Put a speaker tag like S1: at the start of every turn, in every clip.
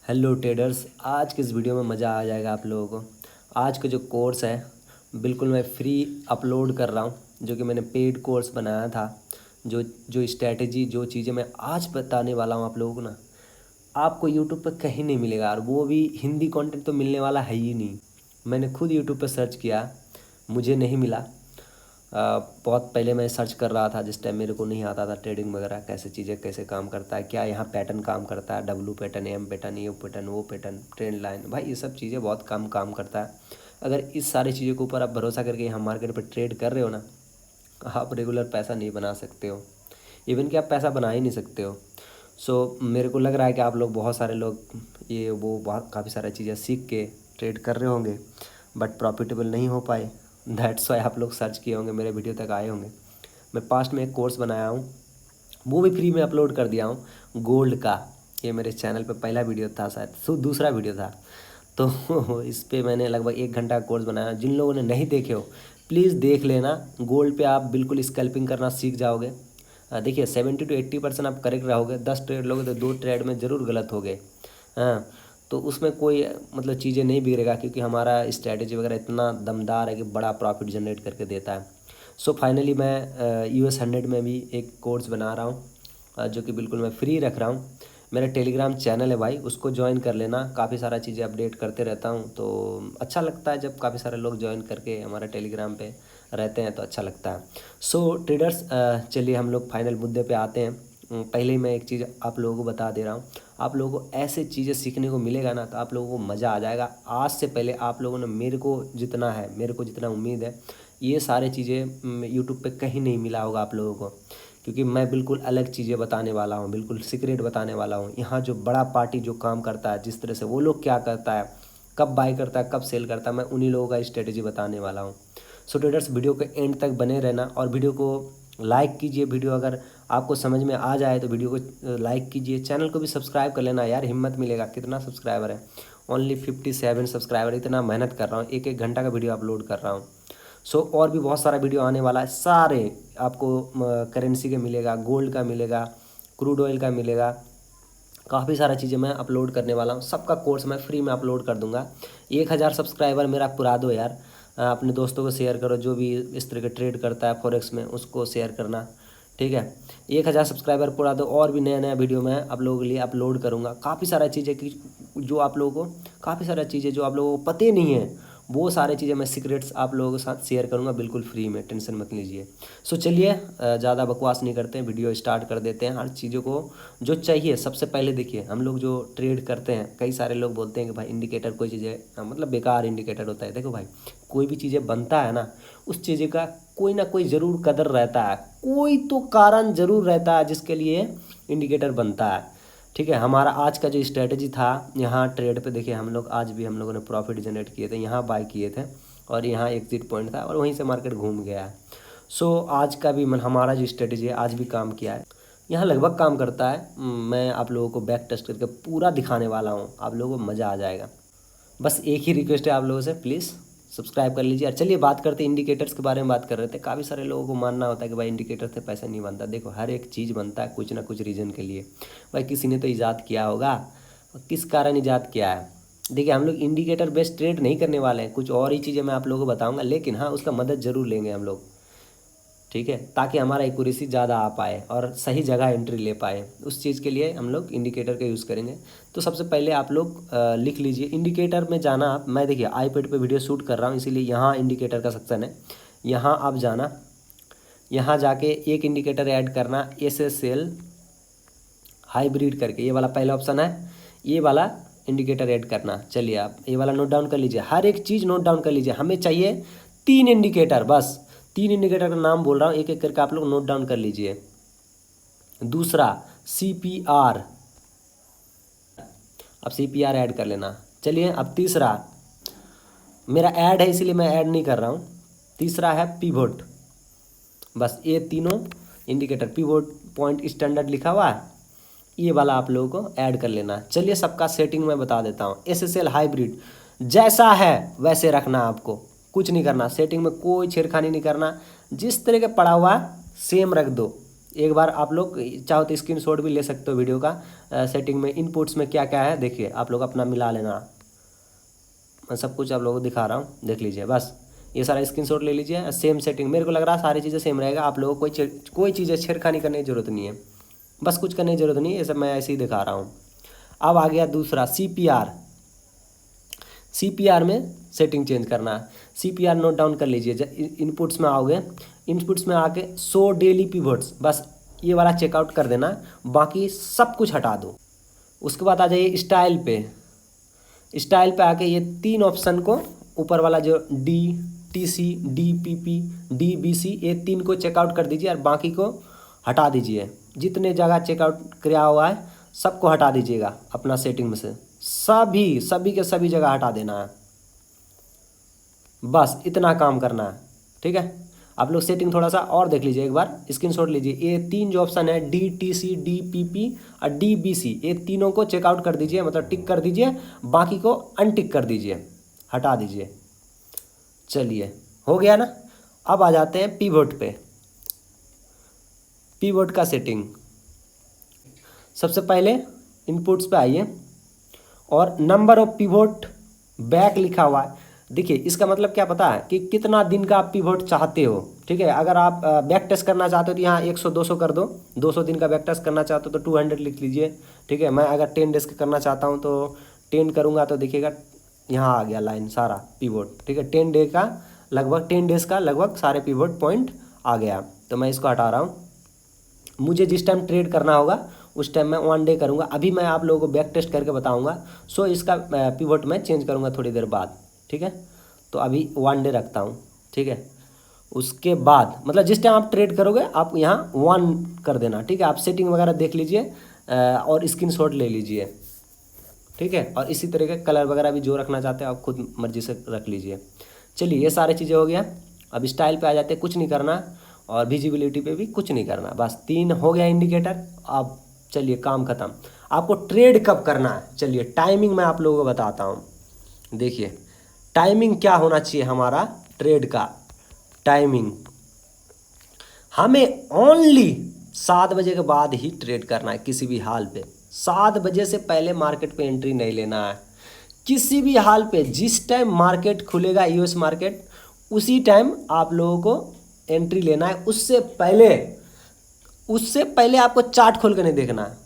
S1: Hello traders, आज के इस वीडियो में मज़ा आ जाएगा आप लोगों को। आज का जो कोर्स है बिल्कुल मैं फ्री अपलोड कर रहा हूँ, जो कि मैंने पेड कोर्स बनाया था। जो जो स्ट्रैटेजी, जो चीज़ें मैं आज बताने वाला हूँ आप लोगों को ना, आपको यूट्यूब पर कहीं नहीं मिलेगा, और वो भी हिंदी कंटेंट तो मिलने वाला है ही नहीं। मैंने खुद यूट्यूब पर सर्च किया, मुझे नहीं मिला। बहुत पहले मैं सर्च कर रहा था, जिस टाइम मेरे को नहीं आता था ट्रेडिंग वगैरह, कैसे चीज़ें कैसे काम करता है, क्या यहाँ पैटर्न काम करता है, डब्लू पैटर्न, एम पैटर्न, ये पैटर्न, वो पैटर्न, ट्रेंड लाइन, भाई ये सब चीज़ें बहुत कम काम करता है। अगर इस सारी चीज़ों के ऊपर आप भरोसा करके यहाँ मार्केट पर ट्रेड कर रहे हो ना, आप रेगुलर पैसा नहीं बना सकते हो। इवन कि आप पैसा बना ही नहीं सकते हो। मेरे को लग रहा है कि आप लोग, बहुत सारे लोग ये वो बहुत काफ़ी सारी चीज़ें सीख के ट्रेड कर रहे होंगे, बट प्रॉफिटेबल नहीं हो पाए। दैट्स वाई आप लोग सर्च किए होंगे, मेरे वीडियो तक आए होंगे। मैं पास्ट में एक कोर्स बनाया हूँ, वो भी फ्री में अपलोड कर दिया हूँ, गोल्ड का। ये मेरे चैनल पे पहला वीडियो था, शायद दूसरा वीडियो था। तो इस पे मैंने लगभग 1 घंटा का कोर्स बनाया। जिन लोगों ने नहीं देखे हो प्लीज़ देख लेना। गोल्ड पे आप बिल्कुल स्कैल्पिंग करना सीख जाओगे। देखिए 70 to 80% आप करेक्ट रहोगे। 10 ट्रेड लोगे तो 2 ट्रेड में ज़रूर गलत हो गए। हाँ, तो उसमें कोई मतलब चीज़ें नहीं बिगड़ेगा, क्योंकि हमारा स्ट्रैटेजी वगैरह इतना दमदार है कि बड़ा प्रॉफिट जनरेट करके देता है। फाइनली मैं US 100 में भी एक कोर्स बना रहा हूँ, जो कि बिल्कुल मैं फ्री रख रहा हूँ। मेरा टेलीग्राम चैनल है भाई, उसको ज्वाइन कर लेना। काफ़ी सारा चीज़ें अपडेट करते रहता हूँ, तो अच्छा लगता है जब काफ़ी सारे लोग ज्वाइन करके हमारा टेलीग्राम पे रहते हैं, तो अच्छा लगता है। ट्रेडर्स, चलिए हम लोग फाइनल मुद्दे पे आते हैं। पहले ही मैं एक चीज़ आप लोगों को बता दे रहा हूँ, आप लोगों को ऐसे चीज़ें सीखने को मिलेगा ना, तो आप लोगों को मज़ा आ जाएगा। आज से पहले आप लोगों ने मेरे को जितना उम्मीद है, ये सारी चीज़ें यूट्यूब पे कहीं नहीं मिला होगा आप लोगों को, क्योंकि मैं बिल्कुल अलग चीज़ें बताने वाला हूँ, बिल्कुल सीक्रेट बताने वाला हूँ। यहाँ जो बड़ा पार्टी जो काम करता है, जिस तरह से वो लोग क्या करता है, कब बाय करता है, कब सेल करता है, मैं उन्हीं लोगों का स्ट्रेटेजी बताने वाला हूँ। ट्रेडर्स, वीडियो के एंड तक बने रहना, और वीडियो को लाइक कीजिए। वीडियो अगर आपको समझ में आ जाए तो वीडियो को लाइक कीजिए। चैनल को भी सब्सक्राइब कर लेना यार, हिम्मत मिलेगा। कितना सब्सक्राइबर है? Only 57 subscriber. इतना मेहनत कर रहा हूँ, 1-1 घंटा का वीडियो अपलोड कर रहा हूँ। और भी बहुत सारा वीडियो आने वाला है। सारे आपको करेंसी का मिलेगा, गोल्ड का मिलेगा, क्रूड ऑयल का मिलेगा, काफ़ी सारा चीज़ें मैं अपलोड करने वाला हूँ। सबका कोर्स मैं फ्री में अपलोड कर दूंगा। 1000 सब्सक्राइबर मेरा पुरा दो यार। अपने दोस्तों को शेयर करो, जो भी इस तरह के ट्रेड करता है फॉरेक्स में, उसको शेयर करना, ठीक है। 1000 सब्सक्राइबर पूरा दो, और भी नया नया वीडियो मैं आप लोगों के लिए अपलोड करूँगा। काफ़ी सारा चीज़ें की जो आप लोगों को काफ़ी सारा चीज़ें जो आप लोगों को पता नहीं है, वो सारे चीज़ें मैं सीक्रेट्स आप लोगों के साथ शेयर करूँगा, बिल्कुल फ्री में, टेंशन मत लीजिए। चलिए ज़्यादा बकवास नहीं करते हैं, वीडियो स्टार्ट कर देते हैं। हर चीज़ों को जो चाहिए, सबसे पहले देखिए, हम लोग जो ट्रेड करते हैं, कई सारे लोग बोलते हैं कि भाई इंडिकेटर कोई चीज़ें मतलब बेकार इंडिकेटर होता है। देखो भाई, कोई भी चीज़ें बनता है ना, उस चीज़ का कोई ना कोई ज़रूर कदर रहता है, कोई तो कारण ज़रूर रहता है जिसके लिए इंडिकेटर बनता है, ठीक है। हमारा आज का जो स्ट्रेटजी था यहाँ ट्रेड पे, देखिए हम लोग आज भी हम लोगों ने प्रॉफिट जनरेट किए थे। यहाँ बाय किए थे और यहाँ एग्जिट पॉइंट था, और वहीं से मार्केट घूम गया है। आज का भी हमारा जो स्ट्रेटजी है आज भी काम किया है, यहाँ लगभग काम करता है। मैं आप लोगों को बैक टेस्ट करके पूरा दिखाने वाला हूँ, आप लोगों को मज़ा आ जाएगा। बस एक ही रिक्वेस्ट है आप लोगों से, प्लीज़ सब्सक्राइब कर लीजिए। और चलिए बात करते हैं, इंडिकेटर्स के बारे में बात कर रहे थे। काफ़ी सारे लोगों को मानना होता है कि भाई इंडिकेटर से पैसा नहीं बनता। देखो, हर एक चीज़ बनता है कुछ ना कुछ रीज़न के लिए। भाई किसी ने तो ईजाद किया होगा, किस कारण ईजाद किया है। देखिए, हम लोग इंडिकेटर बेस्ड ट्रेड नहीं करने वाले हैं, कुछ और ही चीज़ें मैं आप लोगों को बताऊँगा, लेकिन हाँ उसका मदद ज़रूर लेंगे हम लोग, ठीक है, ताकि हमारा एक्यूरेसी ज़्यादा आ पाए और सही जगह एंट्री ले पाए। उस चीज़ के लिए हम लोग इंडिकेटर का यूज़ करेंगे। तो सबसे पहले आप लोग लिख लीजिए इंडिकेटर में जाना आप। मैं देखिए आईपैड पे वीडियो शूट कर रहा हूँ, इसीलिए यहाँ इंडिकेटर का सेक्शन है, यहाँ आप जाना। यहाँ जाके एक इंडिकेटर ऐड करना, SSL हाइब्रिड करके, ये वाला पहला ऑप्शन है, ये वाला इंडिकेटर ऐड करना। चलिए आप ये वाला नोट डाउन कर लीजिए, हर एक चीज़ नोट डाउन कर लीजिए। हमें चाहिए 3 इंडिकेटर, बस 3 इंडिकेटर का नाम बोल रहा हूँ, एक एक करके आप लोग नोट डाउन कर लीजिए। दूसरा CPR, अब CPR ऐड कर लेना। चलिए अब तीसरा, मेरा ऐड है इसलिए मैं ऐड नहीं कर रहा हूँ। तीसरा है पिवोट। बस ये तीनों इंडिकेटर, पिवोट पॉइंट स्टैंडर्ड लिखा हुआ है, ये वाला आप लोगों को ऐड कर लेना। चलिए सबका सेटिंग मैं बता देता हूँ। SSL हाइब्रिड जैसा है वैसे रखना, आपको कुछ नहीं करना, सेटिंग में कोई छेड़खानी नहीं करना, जिस तरह का पड़ा हुआ सेम रख दो। एक बार आप लोग चाहो तो स्क्रीनशॉट भी ले सकते हो वीडियो का। सेटिंग में इनपुट्स में क्या क्या है देखिए, आप लोग अपना मिला लेना। मैं सब कुछ आप लोगों को दिखा रहा हूँ, देख लीजिए बस। ये सारा स्क्रीनशॉट ले लीजिए। सेम सेटिंग मेरे को लग रहा है सारी चीज़ें सेम रहेगा। आप लोगों को कोई चीज़ें छेड़खानी करने की ज़रूरत नहीं है, बस कुछ करने की ज़रूरत नहीं है। ये सब मैं ऐसे ही दिखा रहा हूँ। अब आ गया दूसरा CPR में सेटिंग चेंज करना है। CPR नोट डाउन कर लीजिए। इनपुट्स में आओगे, इनपुट्स में आके 100 डेली पिवट्स, बस ये वाला चेकआउट कर देना, बाकी सब कुछ हटा दो। उसके बाद आ जाइए स्टाइल पे आके ये 3 ऑप्शन को, ऊपर वाला जो DTC, DPP, DBC, ये 3 को चेकआउट कर दीजिए और बाकी को हटा दीजिए। जितने जगह चेकआउट किया हुआ है सबको हटा दीजिएगा अपना सेटिंग में से, सभी के सभी जगह हटा देना है। बस इतना काम करना है, ठीक है। आप लोग सेटिंग थोड़ा सा और देख लीजिए, एक बार स्क्रीनशॉट लीजिए। ये 3 जो ऑप्शन है DTC, DPP और DBC, ये तीनों को चेकआउट कर दीजिए, मतलब टिक कर दीजिए, बाकी को अनटिक कर दीजिए, हटा दीजिए। चलिए हो गया ना। अब आ जाते हैं पिवट पे। पिवट का सेटिंग, सबसे पहले इनपुट्स पे आइए और नंबर ऑफ पिवट बैक लिखा हुआ है। देखिए इसका मतलब क्या पता है कि कितना दिन का आप पिवट चाहते हो, ठीक है। अगर आप बैक टेस्ट करना चाहते हो तो यहाँ 100-200 कर दो। 200 दिन का बैक टेस्ट करना चाहते हो तो 200 लिख लीजिए, ठीक है। मैं अगर 10 डेज का करना चाहता हूँ तो 10 करूँगा तो देखिएगा यहाँ आ गया लाइन सारा पिवट, ठीक है। 10 डेज का लगभग सारे पिवट पॉइंट आ गया। तो मैं इसको हटा रहा हूँ। मुझे जिस टाइम ट्रेड करना होगा उस टाइम मैं 1 डे करूँगा। अभी मैं आप लोगों को बैक टेस्ट करके बताऊँगा, सो इसका पिवट मैं चेंज करूँगा थोड़ी देर बाद, ठीक है। तो अभी 1 डे रखता हूँ, ठीक है। उसके बाद मतलब जिस टाइम आप ट्रेड करोगे आप यहाँ 1 कर देना, ठीक है। आप सेटिंग वगैरह देख लीजिए और स्क्रीनशॉट ले लीजिए, ठीक है। और इसी तरह के कलर वगैरह भी जो रखना चाहते हैं आप खुद मर्जी से रख लीजिए। चलिए ये सारी चीज़ें हो गया। अब स्टाइल पे आ जाते हैं, कुछ नहीं करना, और विजिबिलिटी पे भी कुछ नहीं करना, बस 3 हो गया इंडिकेटर। अब चलिए काम खत्म। आपको ट्रेड कब करना है, चलिए टाइमिंग मैं आप लोगों को बताता हूँ। देखिए टाइमिंग क्या होना चाहिए हमारा ट्रेड का टाइमिंग, हमें ओनली 7 बजे के बाद ही ट्रेड करना है किसी भी हाल पे। 7 बजे से पहले मार्केट पे एंट्री नहीं लेना है किसी भी हाल पे। जिस टाइम मार्केट खुलेगा यूएस मार्केट, उसी टाइम आप लोगों को एंट्री लेना है। उससे पहले आपको चार्ट खोल कर नहीं देखना है।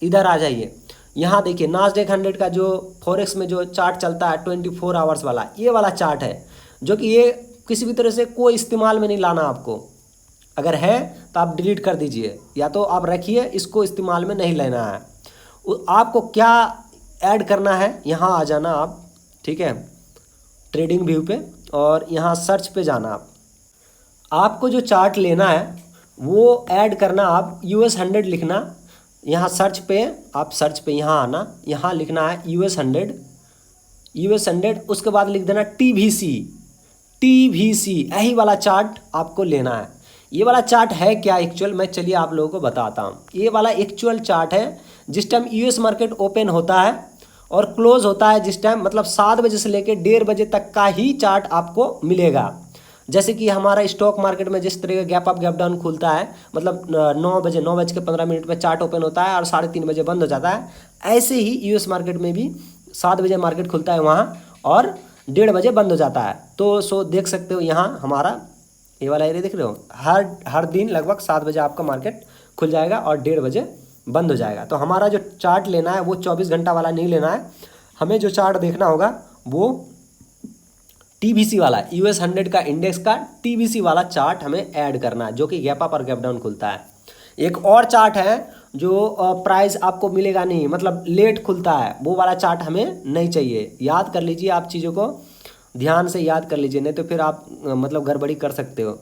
S1: इधर आ जाइए, यहाँ देखिए नास्डैक 100 का जो फॉरेक्स में जो चार्ट चलता है 24 आवर्स वाला, ये वाला चार्ट है, जो कि ये किसी भी तरह से कोई इस्तेमाल में नहीं लाना आपको। अगर है तो आप डिलीट कर दीजिए, या तो आप रखिए, इसको इस्तेमाल में नहीं लेना है। आपको क्या ऐड करना है, यहाँ आ जाना आप, ठीक है, ट्रेडिंग व्यू पे, और यहाँ सर्च पे जाना। आपको जो चार्ट लेना है वो ऐड करना, आप US 100 लिखना। यहाँ सर्च पे यहाँ आना, यहाँ लिखना है US 100, उसके बाद लिख देना TVC, यही वाला चार्ट आपको लेना है। ये वाला चार्ट है क्या एक्चुअल, मैं चलिए आप लोगों को बताता हूँ। ये वाला एक्चुअल चार्ट है जिस टाइम US मार्केट ओपन होता है और क्लोज होता है, जिस टाइम मतलब 7 बजे से लेकर 1:30 बजे तक का ही चार्ट आपको मिलेगा। जैसे कि हमारा स्टॉक मार्केट में जिस तरह का गैप अप गैप डाउन खुलता है, मतलब 9:15 में चार्ट ओपन होता है और 3:30 बजे बंद हो जाता है, ऐसे ही यूएस मार्केट में भी 7 बजे मार्केट खुलता है वहाँ, और 1:30 बजे बंद हो जाता है। तो सो देख सकते हो यहाँ हमारा ये वाला एरिया देख रहे हो, हर दिन लगभग 7 बजे आपका मार्केट खुल जाएगा और 1:30 बजे बंद हो जाएगा। तो हमारा जो चार्ट लेना है वो 24 घंटा वाला नहीं लेना है। हमें जो चार्ट देखना होगा वो TVC वाला, US 100 का इंडेक्स का TVC वाला चार्ट हमें ऐड करना है, जो कि गैप अप और गैप डाउन खुलता है। एक और चार्ट है जो प्राइस आपको मिलेगा नहीं, मतलब लेट खुलता है, वो वाला चार्ट हमें नहीं चाहिए। याद कर लीजिए, आप चीज़ों को ध्यान से याद कर लीजिए, नहीं तो फिर आप मतलब गड़बड़ी कर सकते हो।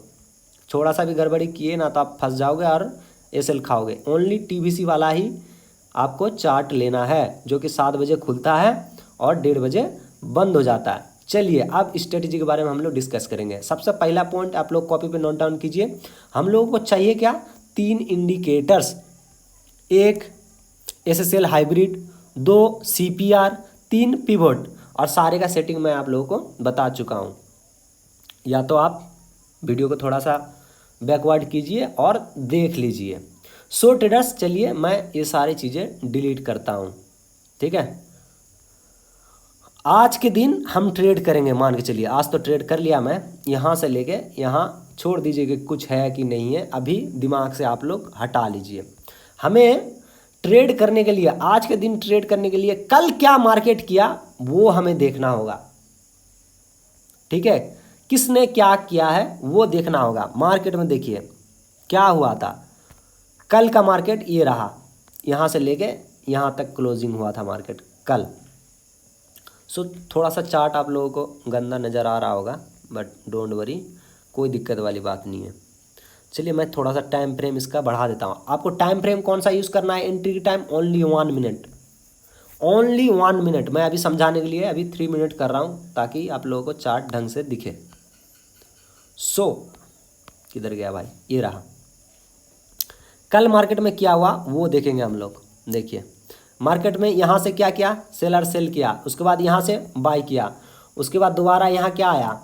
S1: थोड़ा सा भी गड़बड़ी किए ना तो आप फंस जाओगे और एसएल खाओगे। ओनली TVC वाला ही आपको चार्ट लेना है, जो कि 7 बजे खुलता है और 1:30 बजे बंद हो जाता है। चलिए अब स्ट्रेटजी के बारे में हम लोग डिस्कस करेंगे। सबसे पहला पॉइंट आप लोग कॉपी पे नोट डाउन कीजिए। हम लोगों को चाहिए क्या, 3 indicators, 1 SSL hybrid, 2 CPR, 3 pivot, और सारे का सेटिंग मैं आप लोगों को बता चुका हूँ। या तो आप वीडियो को थोड़ा सा बैकवर्ड कीजिए और देख लीजिए। सो ट्रेडर्स, चलिए मैं ये सारी चीज़ें डिलीट करता हूँ, ठीक है। आज के दिन हम ट्रेड करेंगे, मान के चलिए आज तो ट्रेड कर लिया मैं, यहाँ से लेके यहाँ छोड़ दीजिए कि कुछ है कि नहीं है, अभी दिमाग से आप लोग हटा लीजिए। हमें ट्रेड करने के लिए, आज के दिन ट्रेड करने के लिए कल क्या मार्केट किया वो हमें देखना होगा, ठीक है। किसने क्या किया है वो देखना होगा। मार्केट में देखिए क्या हुआ था, कल का मार्केट ये रहा, यहाँ से लेके यहाँ तक क्लोजिंग हुआ था मार्केट कल। सो थोड़ा सा चार्ट आप लोगों को गंदा नज़र आ रहा होगा, बट डोंट वरी, कोई दिक्कत वाली बात नहीं है। चलिए मैं थोड़ा सा टाइम फ्रेम इसका बढ़ा देता हूँ। आपको टाइम फ्रेम कौन सा यूज़ करना है, entry time only 1 minute, only 1 minute. मैं अभी समझाने के लिए अभी 3 मिनट कर रहा हूँ ताकि आप लोगों को चार्ट ढंग से दिखे। सो किधर गया भाई, ये रहा। कल मार्केट में क्या हुआ वो देखेंगे हम लोग। देखिए मार्केट में यहाँ से क्या किया, सेलर सेल किया, उसके बाद यहाँ से बाय किया, उसके बाद दोबारा यहाँ क्या आया,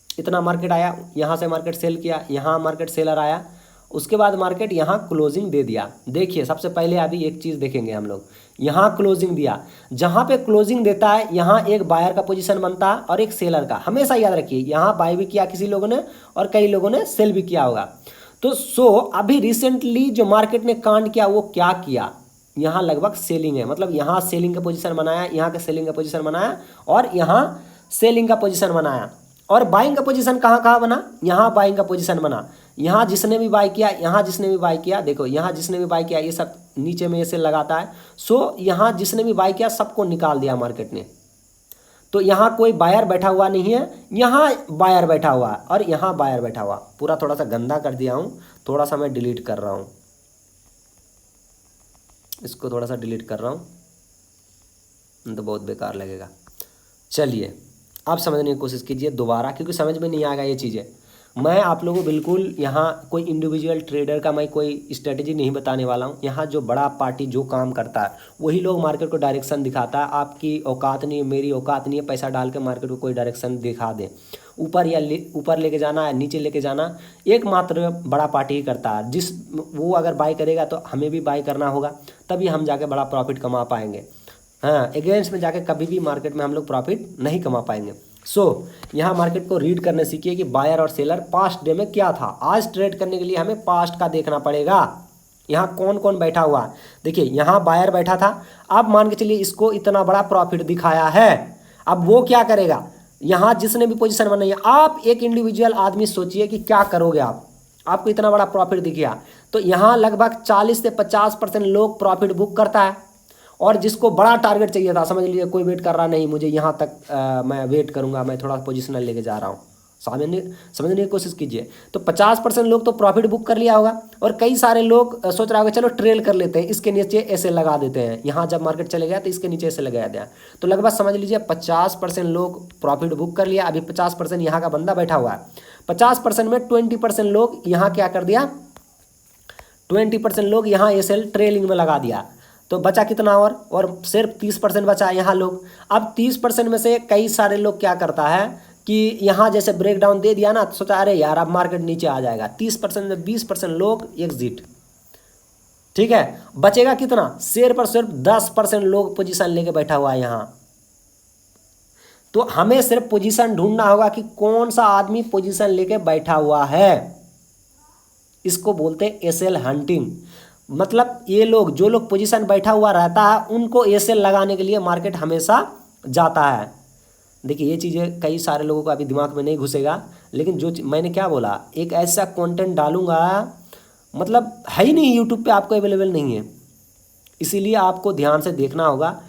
S1: इतना मार्केट आया, यहाँ से मार्केट सेल किया, यहाँ मार्केट सेलर आया, उसके बाद मार्केट यहाँ क्लोजिंग दे दिया। देखिए सबसे पहले अभी एक चीज़ देखेंगे हम लोग, यहाँ क्लोजिंग दिया, जहाँ पे क्लोजिंग देता है यहाँ एक बायर का पोजीशन बनता है और एक सेलर का। हमेशा याद रखिए, यहाँ बाय भी किया किसी लोगों ने और कई लोगों ने सेल भी किया होगा। तो अभी रिसेंटली जो मार्केट ने कांड किया वो क्या किया, यहाँ लगभग सेलिंग है, मतलब यहाँ सेलिंग का पोजीशन बनाया, यहाँ का सेलिंग का पोजीशन बनाया और यहाँ सेलिंग का पोजीशन बनाया। और बाइंग का पोजीशन कहाँ कहाँ बना, यहाँ बाइंग का पोजीशन बना, यहाँ जिसने भी बाय किया, यहाँ जिसने भी बाय किया, देखो यहाँ जिसने भी बाय किया ये सब नीचे में ऐसे लगाता है। सो यहाँ जिसने भी बाय किया सबको निकाल दिया मार्केट ने। तो यहाँ कोई बायर बैठा हुआ नहीं है, यहाँ बायर बैठा हुआ है और यहाँ बायर बैठा हुआ। पूरा थोड़ा सा गंदा कर दिया हूँ, थोड़ा सा मैं डिलीट कर रहा हूँ, इसको थोड़ा सा डिलीट कर रहा हूँ, तो बहुत बेकार लगेगा। चलिए आप समझने की कोशिश कीजिए दोबारा, क्योंकि समझ में नहीं आएगा ये चीज़ें। मैं आप लोगों को बिल्कुल यहाँ कोई इंडिविजुअल ट्रेडर का मैं कोई स्ट्रेटजी नहीं बताने वाला हूँ। यहाँ जो बड़ा पार्टी जो काम करता है वही लोग मार्केट को डायरेक्शन दिखाता है। आपकी औकात नहीं है, मेरी औकात नहीं है पैसा डाल के मार्केट को कोई डायरेक्शन दिखा दे, ऊपर या ऊपर लेके जाना है नीचे लेके जाना, एकमात्र बड़ा पार्टी ही करता है। वो अगर बाय करेगा तो हमें भी बाय करना होगा, तभी हम जाके बड़ा प्रॉफिट कमा पाएंगे। हाँ, अगेंस्ट में जाके कभी भी मार्केट में हम लोग प्रॉफिट नहीं कमा पाएंगे। यहाँ मार्केट को रीड करने सीखिए कि बायर और सेलर पास्ट डे में क्या था। आज ट्रेड करने के लिए हमें पास्ट का देखना पड़ेगा, यहाँ कौन कौन बैठा हुआ। देखिए यहाँ बायर बैठा था, अब मान के चलिए इसको इतना बड़ा प्रॉफिट दिखाया है। अब वो क्या करेगा, यहाँ जिसने भी पोजीशन बनाई है, आप एक इंडिविजुअल आदमी सोचिए कि क्या करोगे आप। आपको इतना बड़ा प्रॉफिट दिख गया तो यहाँ लगभग 40 से 50% लोग प्रॉफिट बुक करता है। और जिसको बड़ा टारगेट चाहिए था, समझ लीजिए कोई वेट कर रहा नहीं, मुझे यहाँ तक मैं वेट करूँगा, मैं थोड़ा पोजिशनल लेके जा रहा हूँ, समझने की कोशिश कीजिए। तो 50% लोग तो प्रॉफिट बुक कर लिया होगा और कई सारे लोग सोच रहा होगा चलो ट्रेल कर लेते हैं, इसके नीचे ऐसे लगा देते हैं, यहाँ जब मार्केट चले गया तो इसके नीचे ऐसे लगा दिया। तो लगभग समझ लीजिए 50% लोग प्रॉफिट बुक कर लिया। अभी 50% यहाँ का बंदा बैठा हुआ है, 50% में 20% लोग यहाँ क्या कर दिया, 20% लोग यहाँ ऐसे ट्रेलिंग में लगा दिया। तो बचा कितना और सिर्फ 30% बचा यहाँ लोग। अब 30% में से कई सारे लोग क्या करता है कि यहाँ जैसे ब्रेक डाउन दे दिया ना, तो सोचा अरे यार अब मार्केट नीचे आ जाएगा। 30% में 20% लोग एग्जिट, ठीक है। बचेगा कितना, शेयर पर सिर्फ 10% लोग पोजीशन लेके बैठा हुआ है यहाँ। तो हमें सिर्फ पोजीशन ढूंढना होगा कि कौन सा आदमी पोजीशन लेके बैठा हुआ है। इसको बोलते हैं एसएल हंटिंग। मतलब ये लोग, जो लोग पोजीशन बैठा हुआ रहता है, उनको एसएल लगाने के लिए मार्केट हमेशा जाता है। देखिए ये चीज़ें कई सारे लोगों को अभी दिमाग में नहीं घुसेगा, लेकिन जो मैंने क्या बोला, एक ऐसा कंटेंट डालूंगा, मतलब है ही नहीं, यूट्यूब पे आपको अवेलेबल नहीं है, इसीलिए आपको ध्यान से देखना होगा।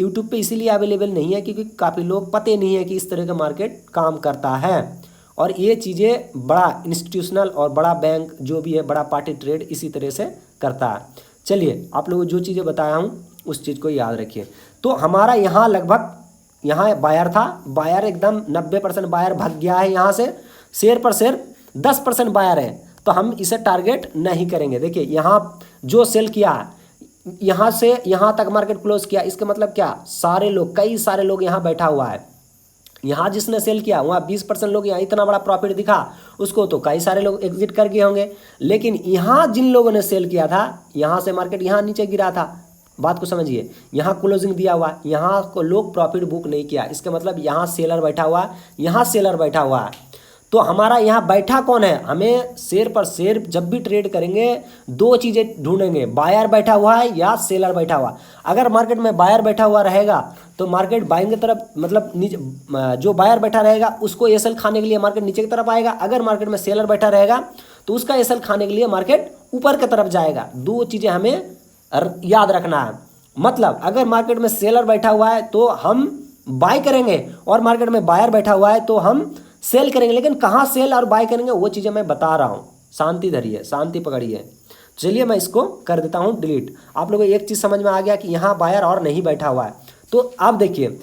S1: यूट्यूब पे इसीलिए अवेलेबल नहीं है क्योंकि काफ़ी लोग पते नहीं है कि इस तरह का मार्केट काम करता है। और ये चीज़ें बड़ा इंस्टीट्यूशनल और बड़ा बैंक जो भी है, बड़ा पार्टी ट्रेड इसी तरह से करता है। चलिए आप लोगों को जो चीज़ें बताया हूँ उस चीज़ को याद रखिए। तो हमारा यहाँ लगभग, यहाँ बायर था, बायर एकदम 90% बायर भाग गया है यहाँ से, शेयर पर शेयर 10% बायर है, तो हम इसे टारगेट नहीं करेंगे। देखिए यहाँ जो सेल किया, यहाँ से यहाँ तक मार्केट क्लोज किया, इसका मतलब क्या, सारे लोग, कई सारे लोग यहाँ बैठा हुआ है, यहाँ जिसने सेल किया वहाँ 20% लोग, यहाँ इतना बड़ा प्रॉफिट दिखा उसको, तो कई सारे लोग एग्जिट कर गए होंगे। लेकिन यहाँ जिन लोगों ने सेल किया था, यहाँ से मार्केट यहाँ नीचे गिरा था, बात को समझिए, यहाँ क्लोजिंग दिया हुआ, यहाँ को लोग प्रॉफिट बुक नहीं किया, इसका मतलब यहाँ सेलर बैठा हुआ, यहाँ सेलर बैठा हुआ है। तो हमारा यहाँ बैठा कौन है? हमें शेयर पर शेयर जब भी ट्रेड करेंगे दो चीज़ें ढूंढेंगे, बायर बैठा हुआ है या सेलर बैठा हुआ। अगर मार्केट में बायर बैठा हुआ रहेगा तो मार्केट बाइंग की तरफ, मतलब नीचे जो बायर बैठा रहेगा उसको एसएल खाने के लिए मार्केट नीचे की तरफ आएगा। अगर मार्केट में सेलर बैठा रहेगा तो उसका एसएल खाने के लिए मार्केट ऊपर की तरफ जाएगा। दो चीज़ें हमें याद रखना है। मतलब अगर मार्केट में सेलर बैठा हुआ है तो हम बाय करेंगे, और मार्केट में बायर बैठा हुआ है तो हम सेल करेंगे। लेकिन कहाँ सेल और बाय करेंगे वो चीज़ें मैं बता रहा हूँ। शांति धरिए, शांति पकड़िए। चलिए मैं इसको कर देता हूँ डिलीट। आप लोगों को एक चीज़ समझ में आ गया कि यहाँ बायर और नहीं बैठा हुआ है। तो अब देखिए,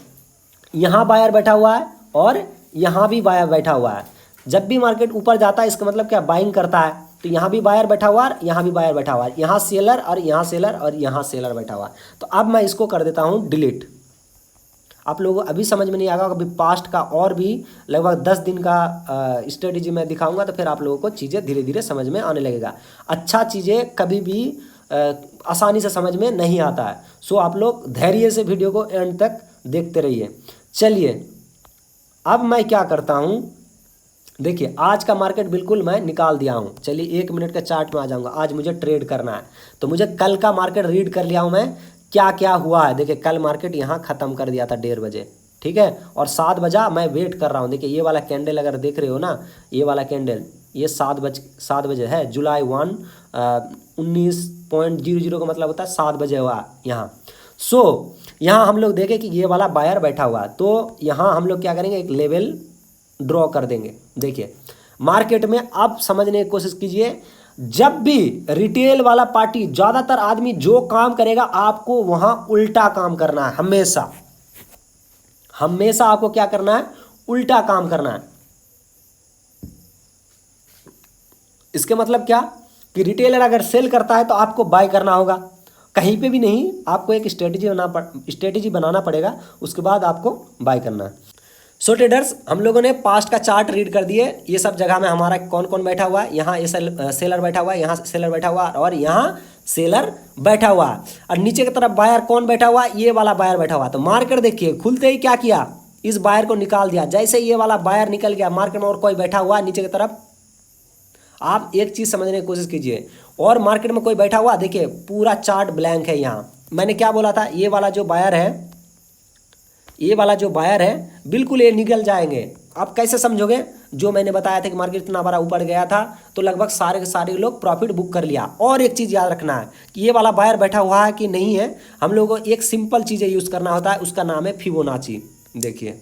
S1: यहाँ बायर बैठा हुआ है और यहाँ भी बायर बैठा हुआ है। जब भी मार्केट ऊपर जाता है इसका मतलब क्या? बाइंग करता है। तो यहाँ भी बायर बैठा हुआ है, यहाँ भी बायर बैठा हुआ है, यहाँ सेलर और यहाँ सेलर और यहाँ सेलर बैठा हुआ है। तो अब मैं इसको कर देता हूँ डिलीट। आप लोगों को अभी समझ में नहीं आएगा, कभी पास्ट का और भी लगभग 10 दिन का स्ट्रेटेजी मैं दिखाऊंगा, तो फिर आप लोगों को चीज़ें धीरे धीरे समझ में आने लगेगा। अच्छा चीज़ें कभी भी आसानी से समझ में नहीं आता है। सो आप लोग धैर्य से वीडियो को एंड तक देखते रहिए। चलिए अब मैं क्या करता हूँ, देखिए आज का मार्केट बिल्कुल मैं निकाल दिया हूँ। चलिए 1 मिनट का चार्ट में आ जाऊँगा। आज मुझे ट्रेड करना है तो मुझे कल का मार्केट रीड कर लिया हूँ मैं, क्या क्या हुआ है। देखिए कल मार्केट यहाँ ख़त्म कर दिया था 1:30 बजे, ठीक है, और 7 बजा मैं वेट कर रहा हूँ। देखिए ये वाला कैंडल अगर देख रहे हो ना, ये वाला कैंडल ये 7 बजे है, जुलाई 1 19.00 का मतलब होता है 7 बजे हुआ यहाँ। सो यहाँ हम लोग देखें कि ये वाला बायर बैठा हुआ, तो यहाँ हम लोग क्या करेंगे, एक लेवल ड्रॉ कर देंगे। देखिए मार्केट में अब समझने की कोशिश कीजिए, जब भी रिटेल वाला पार्टी, ज़्यादातर आदमी जो काम करेगा आपको वहाँ उल्टा काम करना है। हमेशा हमेशा आपको क्या करना है? उल्टा काम करना है। इसके मतलब क्या कि रिटेलर अगर सेल करता है तो आपको बाय करना होगा। कहीं पे भी नहीं, आपको एक स्ट्रेटेजी बनाना पड़ेगा, उसके बाद आपको बाय करना है। सो ट्रेडर्स, हम लोगों ने पास्ट का चार्ट रीड कर दिए। ये सब जगह में हमारा कौन कौन बैठा हुआ है, यहाँ सेलर बैठा हुआ है, यहाँ सेलर बैठा हुआ है और यहाँ सेलर बैठा हुआ है, और नीचे की तरफ बायर कौन बैठा हुआ है? ये वाला बायर बैठा हुआ है। तो मार्केट देखिए खुलते ही क्या किया, इस बायर को निकाल दिया। जैसे ये वाला बायर निकल गया, मार्केट में और कोई बैठा हुआ है नीचे की तरफ। आप एक चीज़ समझने की कोशिश कीजिए, और मार्केट में कोई बैठा हुआ, देखिए पूरा चार्ट ब्लैंक है। यहाँ मैंने क्या बोला था, ये वाला जो बायर है, ये वाला जो बायर है बिल्कुल ये निकल जाएंगे। आप कैसे समझोगे? जो मैंने बताया था कि मार्केट इतना बड़ा ऊपर गया था तो लगभग सारे के सारे लोग प्रॉफिट बुक कर लिया। और एक चीज़ याद रखना है कि ये वाला बायर बैठा हुआ है कि नहीं है, हम लोगों को एक सिंपल चीज़ यूज़ करना होता है, उसका नाम है फिबोनाची। देखिए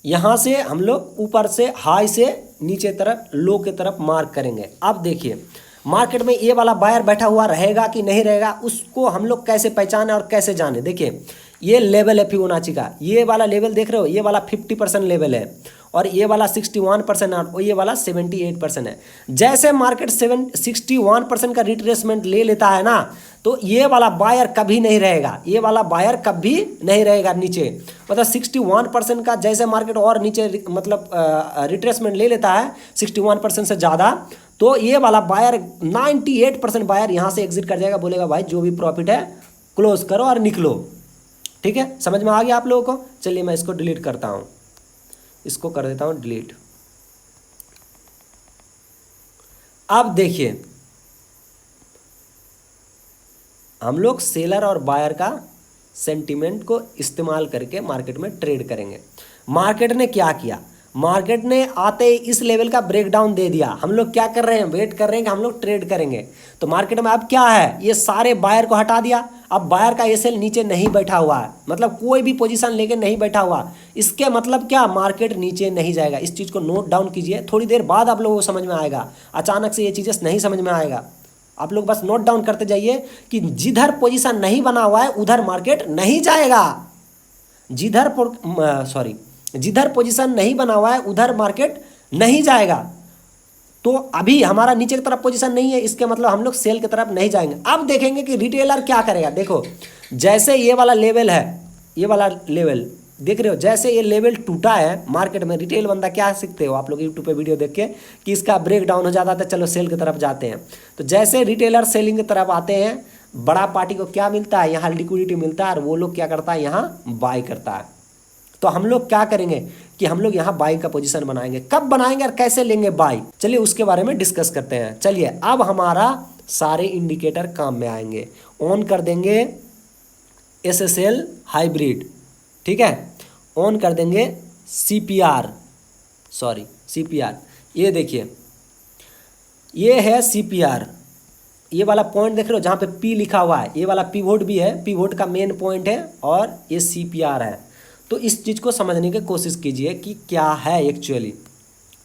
S1: यहाँ से हम लोग ऊपर से हाई से नीचे तरफ लो के तरफ मार्क करेंगे। अब देखिए मार्केट में ये वाला बायर बैठा हुआ रहेगा कि नहीं रहेगा, उसको हम लोग कैसे पहचाने और कैसे जाने। देखिए ये लेवल है फिबोनाची का, ये वाला लेवल देख रहे हो, ये वाला 50% लेवल है, और ये वाला 61% और ये वाला 78% है। जैसे मार्केट 61% का रिट्रेसमेंट ले लेता है ना, तो ये वाला बायर कभी नहीं रहेगा, ये वाला बायर कभी नहीं रहेगा नीचे। मतलब 61% का जैसे मार्केट और नीचे मतलब रिट्रेसमेंट ले लेता है 61% से ज़्यादा, तो ये वाला बायर 98% बायर यहाँ से एग्जिट कर जाएगा, बोलेगा भाई जो भी प्रॉफिट है क्लोज करो और निकलो। ठीक है, समझ में आ गया आप लोगों को? चलिए मैं इसको डिलीट करता हूँ, इसको कर देता हूँ डिलीट। अब देखिए हम लोग सेलर और बायर का सेंटीमेंट को इस्तेमाल करके मार्केट में ट्रेड करेंगे। मार्केट ने क्या किया, मार्केट ने आते ही इस लेवल का ब्रेकडाउन दे दिया। हम लोग क्या कर रहे हैं, वेट कर रहे हैं कि हम लोग ट्रेड करेंगे। तो मार्केट में अब क्या है, ये सारे बायर को हटा दिया। अब बायर का एसएल नीचे नहीं बैठा हुआ है, मतलब कोई भी पोजीशन लेके नहीं बैठा हुआ। इसके मतलब क्या, मार्केट नीचे नहीं जाएगा। इस चीज़ को नोट डाउन कीजिए, थोड़ी देर बाद आप लोगों को समझ में आएगा। अचानक से ये चीज़ें नहीं समझ में आएगा। आप लोग बस नोट डाउन करते जाइए कि जिधर पोजीशन नहीं बना हुआ है उधर मार्केट नहीं जाएगा। जिधर पोजीशन नहीं बना हुआ है उधर मार्केट नहीं जाएगा। तो अभी हमारा नीचे की तरफ पोजीशन नहीं है, इसके मतलब हम लोग सेल की तरफ नहीं जाएंगे। अब देखेंगे कि रिटेलर क्या करेगा। देखो जैसे ये वाला लेवल है, ये वाला लेवल देख रहे हो, जैसे ये लेवल टूटा है मार्केट में, रिटेल बंदा क्या सीखते हो आप लोग यूट्यूब पे वीडियो देख के कि इसका ब्रेक डाउन हो जाता था, चलो सेल की तरफ जाते हैं। तो जैसे रिटेलर सेलिंग की तरफ आते हैं, बड़ा पार्टी को क्या मिलता है, यहाँ लिक्विडिटी मिलता है और वो लोग क्या करता है, यहाँ बाय करता है। तो हम लोग क्या करेंगे कि हम लोग यहाँ बाइंग का पोजीशन बनाएंगे। कब बनाएंगे और कैसे लेंगे बाई, चलिए उसके बारे में डिस्कस करते हैं। चलिए अब हमारा सारे इंडिकेटर काम में आएंगे। ऑन कर देंगे SSL हाइब्रिड, ठीक है, ऑन कर देंगे CPR, ये देखिए ये है CPR, ये वाला पॉइंट देख रहे हो जहाँ पे P लिखा हुआ है, ये वाला पिवोट भी है, पिवोट का मेन पॉइंट है, और ये CPR है। तो इस चीज़ को समझने की कोशिश कीजिए कि क्या है एक्चुअली,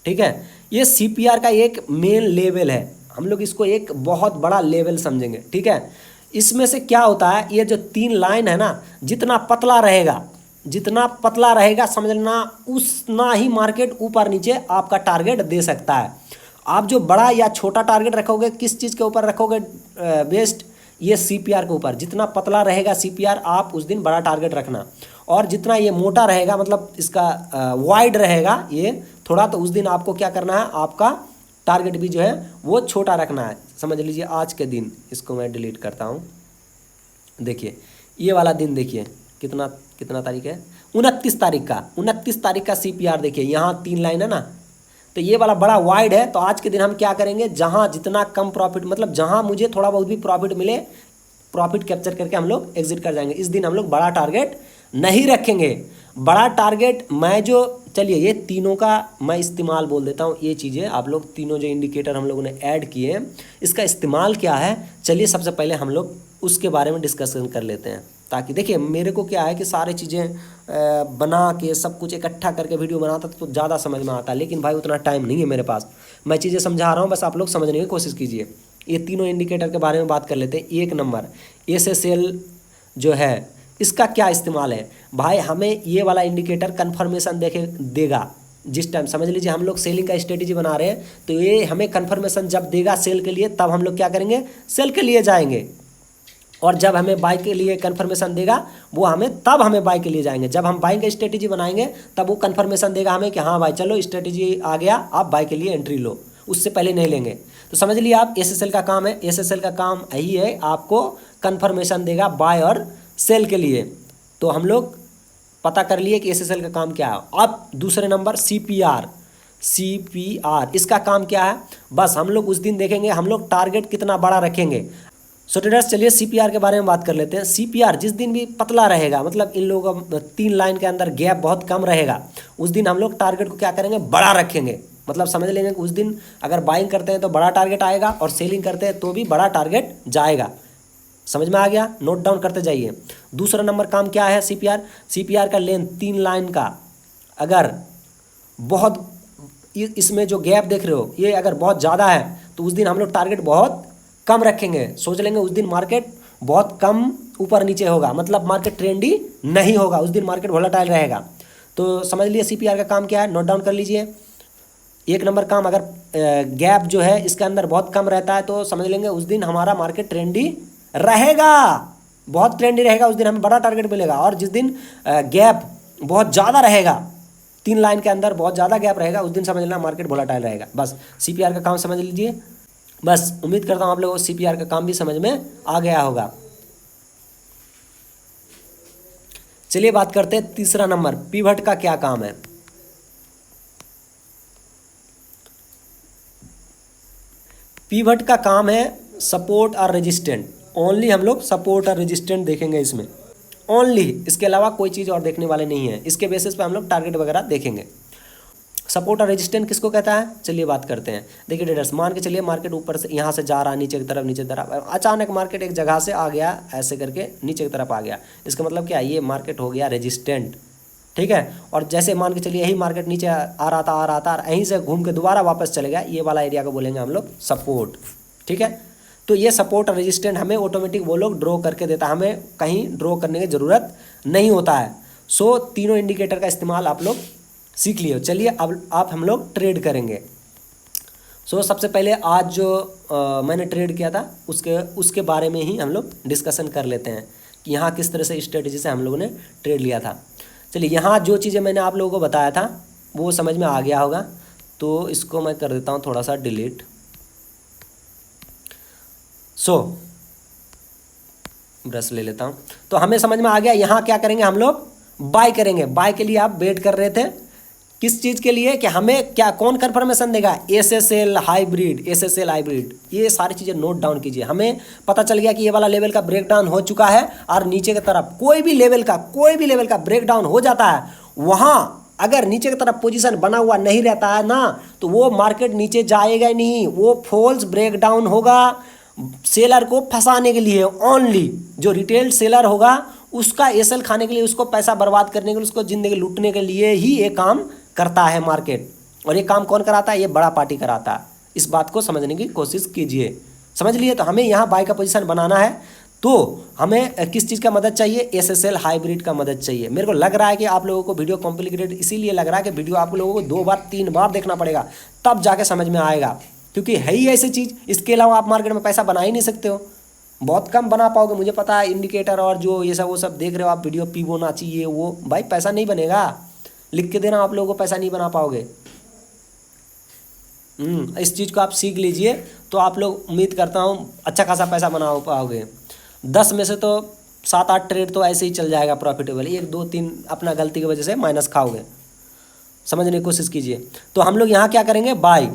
S1: ठीक है। ये CPR का एक मेन लेवल है, हम लोग इसको एक बहुत बड़ा लेवल समझेंगे, ठीक है। इसमें से क्या होता है, ये जो 3 लाइन है ना, जितना पतला रहेगा समझना, उतना ही मार्केट ऊपर नीचे आपका टारगेट दे सकता है। आप जो बड़ा या छोटा टारगेट रखोगे, किस चीज़ के ऊपर रखोगे बेस्ट, ये CPR के ऊपर। जितना पतला रहेगा CPR, आप उस दिन बड़ा टारगेट रखना, और जितना ये मोटा रहेगा, मतलब इसका वाइड रहेगा ये थोड़ा, तो उस दिन आपको क्या करना है, आपका टारगेट भी जो है वो छोटा रखना है। समझ लीजिए आज के दिन, इसको मैं डिलीट करता हूँ। देखिए ये वाला दिन देखिए कितना तारीख है, 29 तारीख का CPR देखिए, यहाँ 3 लाइन है ना, तो ये वाला बड़ा वाइड है। तो आज के दिन हम क्या करेंगे, जहाँ जितना कम प्रॉफिट, मतलब जहाँ मुझे थोड़ा बहुत भी प्रॉफिट मिले, प्रॉफिट कैप्चर करके हम लोग एग्जिट कर जाएंगे। इस दिन हम लोग बड़ा टारगेट नहीं रखेंगे। बड़ा टारगेट मैं जो, चलिए ये तीनों का मैं इस्तेमाल बोल देता हूँ। ये चीज़ें आप लोग तीनों जो इंडिकेटर हम लोगों ने ऐड किए हैं, इसका इस्तेमाल क्या है, चलिए सबसे पहले हम लोग उसके बारे में डिस्कशन कर लेते हैं। ताकि देखिए मेरे को क्या है कि सारी चीज़ें बना के सब कुछ इकट्ठा करके वीडियो बनाता तो ज़्यादा समझ में आता, लेकिन भाई उतना टाइम नहीं है मेरे पास। मैं चीज़ें समझा रहा हूँ, बस आप लोग समझने की कोशिश कीजिए। ये तीनों इंडिकेटर के बारे में बात कर लेते हैं। 1 नंबर SSL जो है, इसका क्या इस्तेमाल है भाई, हमें ये वाला इंडिकेटर कन्फर्मेशन देगा जिस टाइम, समझ लीजिए हम लोग सेलिंग का स्ट्रेटेजी बना रहे हैं, तो ये हमें कन्फर्मेशन जब देगा सेल के लिए, तब हम लोग क्या करेंगे, सेल के लिए जाएंगे। और जब हमें बाई के लिए कन्फर्मेशन देगा, वो तब हमें बाई के लिए जाएंगे। जब हम बाइंग का स्ट्रेटेजी बनाएंगे, तब वो कन्फर्मेशन देगा हमें कि हाँ भाई चलो स्ट्रेटेजी आ गया, आप बाई के लिए एंट्री लो, उससे पहले नहीं लेंगे। तो समझ लिए आप, SSL का काम है, SSL का काम यही है, आपको कन्फर्मेशन देगा बाय और सेल के लिए। तो हम लोग पता कर लिए कि SSL का काम क्या है। अब दूसरे नंबर CPR, इसका काम क्या है, बस हम लोग उस दिन देखेंगे हम लोग टारगेट कितना बड़ा रखेंगे। सो ट्रेडर्स चलिए CPR के बारे में बात कर लेते हैं। CPR जिस दिन भी पतला रहेगा, मतलब इन लोगों का 3 लाइन के अंदर गैप बहुत कम रहेगा, उस दिन हम लोग टारगेट को क्या करेंगे, बड़ा रखेंगे। मतलब समझ लेंगे कि उस दिन अगर बाइंग करते हैं तो बड़ा टारगेट आएगा, और सेलिंग करते हैं तो भी बड़ा टारगेट जाएगा। समझ में आ गया, नोट डाउन करते जाइए। दूसरा नंबर काम क्या है, CPR का लेंथ 3 लाइन का, अगर बहुत इसमें जो गैप देख रहे हो, ये अगर बहुत ज़्यादा है, तो उस दिन हम लोग टारगेट बहुत कम रखेंगे। सोच लेंगे उस दिन मार्केट बहुत कम ऊपर नीचे होगा, मतलब मार्केट ट्रेंडी नहीं होगा, उस दिन मार्केट वोलेटाइल रहेगा। तो समझ लिए CPR का काम क्या है, नोट डाउन कर लीजिए। 1 नंबर काम, अगर गैप जो है इसके अंदर बहुत कम रहता है, तो समझ लेंगे उस दिन हमारा मार्केट ट्रेंडी रहेगा, बहुत ट्रेंडी रहेगा, उस दिन हमें बड़ा टारगेट मिलेगा। और जिस दिन गैप बहुत ज़्यादा रहेगा, 3 लाइन के अंदर बहुत ज़्यादा गैप रहेगा, उस दिन समझ लेना मार्केट वोलेटाइल रहेगा। बस CPR का काम समझ लीजिए। बस उम्मीद करता हूँ आप लोगों को CPR का काम भी समझ में आ गया होगा। चलिए बात करते हैं तीसरा नंबर, पिवट का क्या काम है। पिवट का काम है सपोर्ट और रेजिस्टेंट। ओनली हम लोग सपोर्ट और रेजिस्टेंट देखेंगे इसमें, ओनली, इसके अलावा कोई चीज़ और देखने वाले नहीं है। इसके बेसिस पे हम लोग टारगेट वगैरह देखेंगे। सपोर्ट और रेजिस्टेंट किसको कहता है, चलिए बात करते हैं। देखिए ट्रेडर्स, मान के चलिए मार्केट ऊपर से यहाँ से जा रहा है नीचे की तरफ, अचानक मार्केट एक जगह से आ गया, ऐसे करके नीचे की तरफ आ गया। इसका मतलब क्या है, ये मार्केट हो गया रेजिस्टेंट, ठीक है। और जैसे मान के चलिए यही मार्केट नीचे आ रहा था, यहीं से घूम के दोबारा वापस चले गया, ये वाला एरिया को बोलेंगे हम लोग सपोर्ट, ठीक है। तो ये सपोर्ट और रेजिस्टेंट हमें ऑटोमेटिक वो लोग ड्रॉ करके देता है, हमें कहीं ड्रॉ करने की ज़रूरत नहीं होता है। सो तीनों इंडिकेटर का इस्तेमाल आप लोग सीख लिए। चलिए अब आप हम लोग ट्रेड करेंगे। सो सबसे पहले आज जो मैंने ट्रेड किया था उसके बारे में ही हम लोग डिस्कशन कर लेते हैं कि यहाँ किस तरह से स्ट्रेटजी से हम लोगों ने ट्रेड लिया था। चलिए, यहाँ जो चीज़ें मैंने आप लोगों को बताया था वो समझ में आ गया होगा, तो इसको मैं कर देता हूँ थोड़ा सा डिलीट। सो ब्रश ले लेता हूँ। तो हमें समझ में आ गया यहाँ क्या करेंगे, हम लोग बाय करेंगे। बाय के लिए आप वेट कर रहे थे किस चीज़ के लिए कि हमें क्या कौन कंफर्मेशन देगा, SSL हाइब्रिड, SSL हाइब्रिड। ये सारी चीज़ें नोट डाउन कीजिए। हमें पता चल गया कि ये वाला लेवल का ब्रेकडाउन हो चुका है और नीचे की तरफ कोई भी लेवल का ब्रेकडाउन हो जाता है, वहाँ अगर नीचे की तरफ पोजीशन बना हुआ नहीं रहता है ना, तो वो मार्केट नीचे जाएगा नहीं, वो फॉल्स ब्रेकडाउन होगा। सेलर को फंसाने के लिए ओनली, जो रिटेल सेलर होगा उसका एसएल खाने के लिए, उसको पैसा बर्बाद करने के लिए, उसको जिंदगी लूटने के लिए ही ये काम करता है मार्केट। और ये काम कौन कराता है, ये बड़ा पार्टी कराता है। इस बात को समझने की कोशिश कीजिए। समझ लिए? तो हमें यहाँ बाय का पोजीशन बनाना है, तो हमें किस चीज़ का मदद चाहिए, SSL हाइब्रिड का मदद चाहिए। मेरे को लग रहा है कि आप लोगों को वीडियो कॉम्प्लिकेटेड इसीलिए लग रहा है कि वीडियो आप लोगों को 2 बार 3 बार देखना पड़ेगा, तब जाके समझ में आएगा, क्योंकि है ही ऐसी चीज़। इसके अलावा आप मार्केट में पैसा बना ही नहीं सकते हो, बहुत कम बना पाओगे। मुझे पता है, इंडिकेटर और जो ये सब वो सब देख रहे हो आप वीडियो, फिबोनाची ये वो, भाई पैसा नहीं बनेगा। लिख के देना, आप लोगों को पैसा नहीं बना पाओगे। इस चीज़ को आप सीख लीजिए, तो आप लोग उम्मीद करता हूँ अच्छा खासा पैसा बना पाओगे। 10 में से तो 7-8 ट्रेड तो ऐसे ही चल जाएगा प्रॉफिटेबल, 1 2 3 अपना गलती की वजह से माइनस खाओगे। समझने की कोशिश कीजिए। तो हम लोग यहाँ क्या करेंगे, बाय।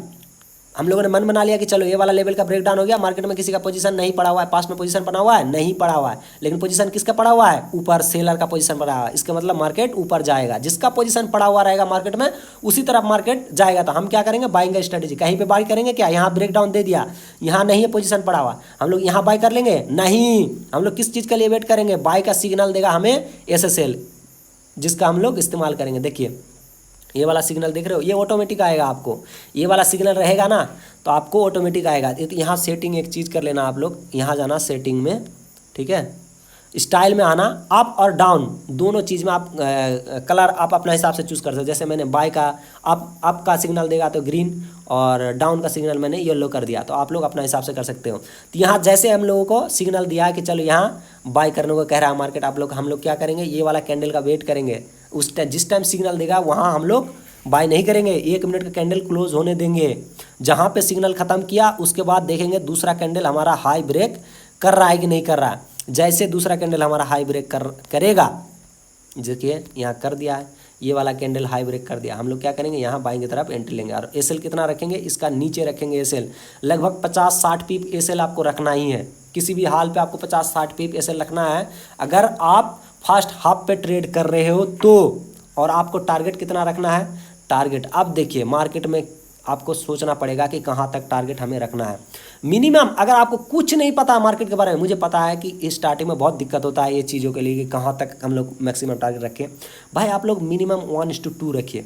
S1: हम लोगों ने मन बना लिया कि चलो ये वाला लेवल का ब्रेकडाउन हो गया, मार्केट में किसी का पोजीशन नहीं पड़ा हुआ है, पास्ट में पोजीशन पड़ा हुआ है नहीं पड़ा हुआ है, लेकिन पोजीशन किसका पड़ा हुआ है, ऊपर सेलर का पोजीशन पड़ा हुआ है। इसका मतलब मार्केट ऊपर जाएगा, जिसका पोजीशन पड़ा हुआ रहेगा मार्केट में उसी तरफ मार्केट जाएगा। तो हम क्या करेंगे, बाइंग का स्ट्रेटेजी। कहीं पे बाय करेंगे क्या, यहाँ ब्रेकडाउन दे दिया, यहाँ नहीं है पोजीशन पड़ा हुआ, हम लोग यहाँ बाय कर लेंगे? नहीं, हम लोग किस चीज़ के लिए वेट करेंगे, बाय का सिग्नल देगा हमें SSL, जिसका हम लोग इस्तेमाल करेंगे। देखिए ये वाला सिग्नल देख रहे हो, ये ऑटोमेटिक आएगा आपको। ये वाला सिग्नल रहेगा ना तो आपको ऑटोमेटिक आएगा। तो यहाँ सेटिंग एक चीज़ कर लेना, आप लोग यहाँ जाना सेटिंग में, ठीक है, स्टाइल में आना, अप और डाउन दोनों चीज़ में आप कलर आप अपना हिसाब से चूज़ कर सकते हो। जैसे मैंने बाय का अप का सिग्नल देगा तो ग्रीन, और डाउन का सिग्नल मैंने येलो कर दिया, तो आप लोग अपना हिसाब से कर सकते हो। तो यहाँ जैसे हम लोगों को सिग्नल दिया है कि चलो यहाँ बाय करने को कह रहा है मार्केट, हम लोग क्या करेंगे, ये वाला कैंडल का वेट करेंगे। उस टाइम जिस टाइम सिग्नल देगा वहाँ हम लोग बाय नहीं करेंगे, 1 मिनट का कैंडल क्लोज होने देंगे। जहाँ पे सिग्नल ख़त्म किया उसके बाद देखेंगे दूसरा कैंडल हमारा हाई ब्रेक कर रहा है कि नहीं कर रहा है। जैसे दूसरा कैंडल हमारा हाई ब्रेक करेगा, देखिए यहाँ कर दिया है, ये वाला कैंडल हाई ब्रेक कर दिया, हम लोग क्या करेंगे, यहाँ बाइंग की तरफ एंट्री लेंगे। और एसएल कितना रखेंगे, इसका नीचे रखेंगे एसएल, लगभग 50-60 पीप एसएल आपको रखना ही है। किसी भी हाल पे आपको 50-60 पीप एसएल रखना है, अगर आप फर्स्ट हाफ पे ट्रेड कर रहे हो तो। और आपको टारगेट कितना रखना है, टारगेट अब देखिए मार्केट में आपको सोचना पड़ेगा कि कहाँ तक टारगेट हमें रखना है। मिनिमम अगर आपको कुछ नहीं पता मार्केट के बारे में, मुझे पता है कि स्टार्टिंग में बहुत दिक्कत होता है ये चीज़ों के लिए कि कहाँ तक हम लोग मैक्सिमम टारगेट रखें। भाई आप लोग मिनिमम 1:2 रखिए,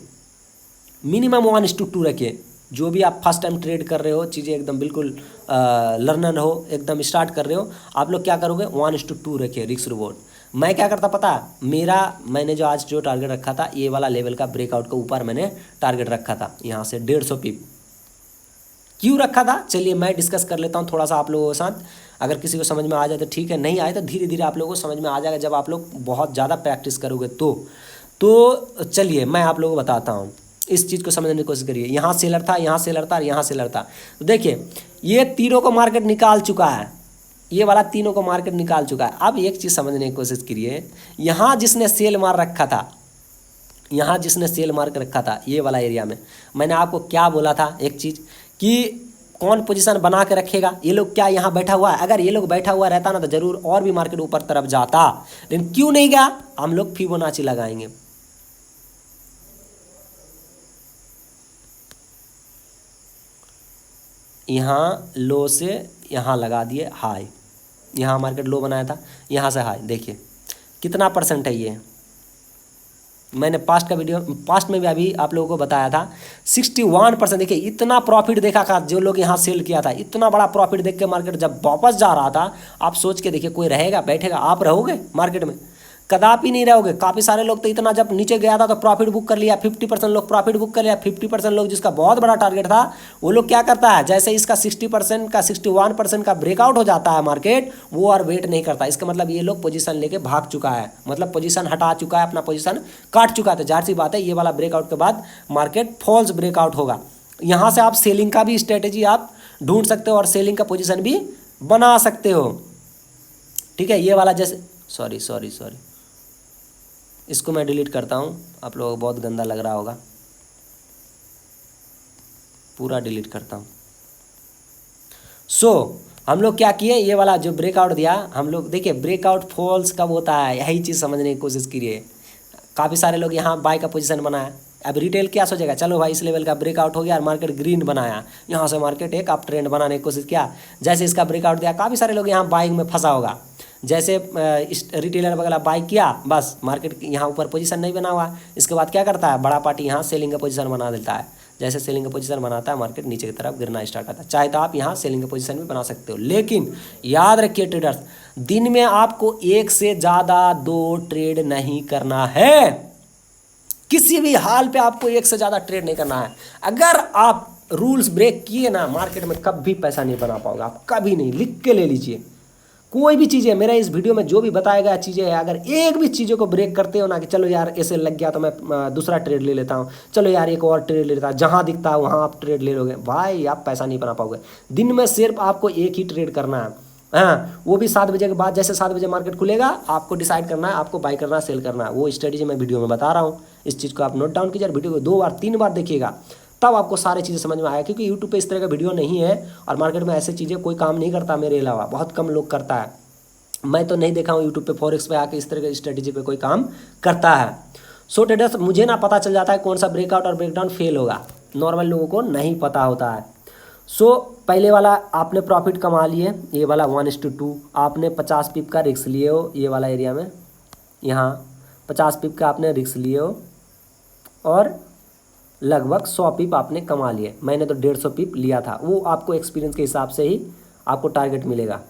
S1: मिनिमम 1:2 रखिए। जो भी आप फर्स्ट टाइम ट्रेड कर रहे हो, चीज़ें एकदम बिल्कुल लर्नर हो, एकदम स्टार्ट कर रहे हो, आप लोग क्या करोगे, 1:2 रखिए रिस्क रिवॉर्ड। मैं क्या करता पता, मैंने जो आज जो टारगेट रखा था, ये वाला लेवल का ब्रेकआउट के ऊपर मैंने टारगेट रखा था, यहाँ से 150 पिप। क्यों रखा था, चलिए मैं डिस्कस कर लेता हूँ थोड़ा सा आप लोगों के साथ। अगर किसी को समझ में आ जाए तो ठीक है, नहीं आए तो धीरे धीरे आप लोगों को समझ में आ जाएगा जब आप लोग बहुत ज़्यादा प्रैक्टिस करोगे तो चलिए मैं आप लोगों को बताता हूँ। इस चीज़ को समझने की कोशिश करिए। यहाँ सेलर था, यहाँ सेलर था और यहाँ सेलर था। तो देखिए ये तीनों को मार्केट निकाल चुका है, ये वाला तीनों को मार्केट निकाल चुका है। अब एक चीज़ समझने की कोशिश करिए, यहाँ जिसने सेल मार रखा था, यहाँ जिसने सेल मार के रखा था ये वाला एरिया में, मैंने आपको क्या बोला था एक चीज़ कि कौन पोजीशन बना के रखेगा, ये लोग क्या यहाँ बैठा हुआ है। अगर ये लोग बैठा हुआ रहता ना तो ज़रूर और भी मार्केट ऊपर तरफ जाता, लेकिन क्यों नहीं गया, हम लोग फिबोनाची लगाएंगे। यहाँ लो से यहाँ लगा दिए हाई, यहाँ मार्केट लो बनाया था, यहाँ से हाई, देखिए कितना परसेंट है ये। मैंने पास्ट में भी अभी आप लोगों को बताया था 61%। देखिए इतना प्रॉफिट देखा था जो लोग यहाँ सेल किया था, इतना बड़ा प्रॉफिट देख के मार्केट जब वापस जा रहा था, आप सोच के देखिए कोई रहेगा बैठेगा, आप रहोगे मार्केट में, कदापि नहीं रहोगे। काफ़ी सारे लोग तो इतना जब नीचे गया था तो प्रॉफिट बुक कर लिया, 50% लोग प्रॉफिट बुक कर लिया, 50% लोग जिसका बहुत बड़ा टारगेट था वो लोग क्या करता है, जैसे इसका 60% का 61% का ब्रेकआउट हो जाता है मार्केट, वो और वेट नहीं करता। इसका मतलब ये लोग पोजीशन लेके भाग चुका है, मतलब पोजीशन हटा चुका है, अपना पोजीशन काट चुका है। तो जाहिर सी बात है ये वाला ब्रेकआउट के बाद मार्केट फॉल्स ब्रेकआउट होगा। यहाँ से आप सेलिंग का भी स्ट्रेटेजी आप ढूंढ सकते हो और सेलिंग का पोजीशन भी बना सकते हो। ठीक है, ये वाला जैसे सॉरी इसको मैं डिलीट करता हूँ, आप लोगों को बहुत गंदा लग रहा होगा, पूरा डिलीट करता हूँ। हम लोग क्या किए, ये वाला जो ब्रेकआउट दिया हम लोग, देखिए ब्रेकआउट फॉल्स कब होता है, यही चीज़ समझने की कोशिश कीजिए। काफ़ी सारे लोग यहाँ बाय का पोजीशन बनाया। अब रिटेल क्या सोचेगा, चलो भाई इस लेवल का ब्रेकआउट हो गया और मार्केट ग्रीन बनाया, यहाँ से मार्केट एक अप ट्रेंड बनाने की कोशिश किया। जैसे इसका ब्रेकआउट दिया, काफ़ी सारे लोग यहाँ बाइंग में फंसा होगा। जैसे रिटेलर वगैरह बाई किया, बस मार्केट यहाँ ऊपर पोजीशन नहीं बना हुआ, इसके बाद क्या करता है, बड़ा पार्टी यहाँ सेलिंग का पोजीशन बना देता है। जैसे सेलिंग का पोजीशन बनाता है मार्केट नीचे की तरफ गिरना स्टार्ट करता है। चाहे तो आप यहाँ सेलिंग का पोजीशन भी बना सकते हो, लेकिन याद रखिए ट्रेडर्स, दिन में आपको एक से ज़्यादा 2 ट्रेड नहीं करना है। किसी भी हाल पे आपको एक से ज़्यादा ट्रेड नहीं करना है। अगर आप रूल्स ब्रेक किए ना, मार्केट में कभी पैसा नहीं बना पाओगे आप, कभी नहीं। लिख के ले लीजिए, कोई भी चीज़ है, मेरा इस वीडियो में जो भी बताया गया चीज़ें है, अगर एक भी चीज़ों को ब्रेक करते हो ना कि चलो यार ऐसे लग गया तो मैं दूसरा ट्रेड ले लेता हूँ, चलो यार एक और ट्रेड ले लेता हूँ, जहाँ दिखता है वहाँ आप ट्रेड ले लोगे, भाई आप पैसा नहीं बना पाओगे। दिन में सिर्फ आपको एक ही ट्रेड करना है, हाँ, वो भी 7 बजे के बाद। जैसे 7 बजे मार्केट खुलेगा आपको डिसाइड करना है आपको बाई करना है सेल करना है, वो स्ट्रेटेजी मैं वीडियो में बता रहा हूँ। इस चीज़ को आप नोट डाउन कीजिए, वीडियो को 2 बार 3 बार देखिएगा, तब आपको सारी चीज़ें समझ में आएगा। क्योंकि यूट्यूब पे इस तरह का वीडियो नहीं है और मार्केट में ऐसी चीज़ें कोई काम नहीं करता मेरे अलावा, बहुत कम लोग करता है। मैं तो नहीं देखा हूँ यूट्यूब पे फॉरेक्स पे आके इस तरह की स्ट्रेटेजी पे कोई काम करता है। सो ट्रेडर्स, मुझे ना पता चल जाता है कौन सा ब्रेकआउट और ब्रेकडाउन फेल होगा, नॉर्मल लोगों को नहीं पता होता है। सो पहले वाला आपने प्रॉफिट कमा लिए, ये वाला 1:2 आपने 50 पिप का रिस्क लिए हो, ये वाला एरिया में यहाँ 50 पिप का आपने रिस्क लिए हो और लगभग 100 पिप आपने कमा लिए। मैंने तो 150 पिप लिया था, वो आपको एक्सपीरियंस के हिसाब से ही आपको टारगेट मिलेगा।